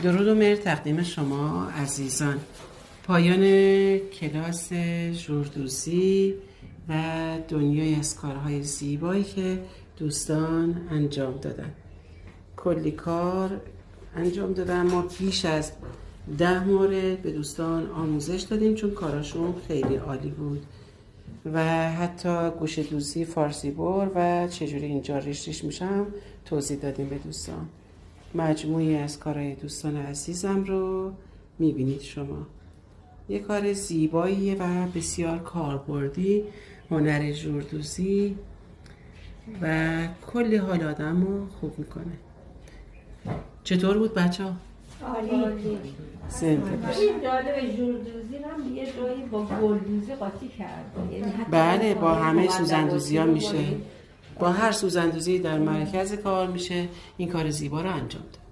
درود و مهر تقدیم شما عزیزان. پایان کلاس ژوردوزی و دنیای از کارهای زیبایی که دوستان انجام دادن. کلی کار انجام دادن. ما بیش از 10 مورد به دوستان آموزش دادیم چون کاراشون خیلی عالی بود و حتی گوشه دوزی فارسی بر و چجوری اینجا ریش میشم توضیح دادیم به دوستان. مجموعی از کارهای دوستان عزیزم رو میبینید شما. یه کار زیباییه و بسیار کاربردی، هنر ژوردوزی و کلی حال آدم رو خوب میکنه. چطور بود بچه ها؟ عالی. زنده باشه. این جالب ژوردوزی هم یه جایی با گلدوزی قاطی کرده، یعنی بله، با همه سوزندوزی ها میشه، با هر سوزندوزی در مرکز کار میشه این کار زیبا رو انجام داد.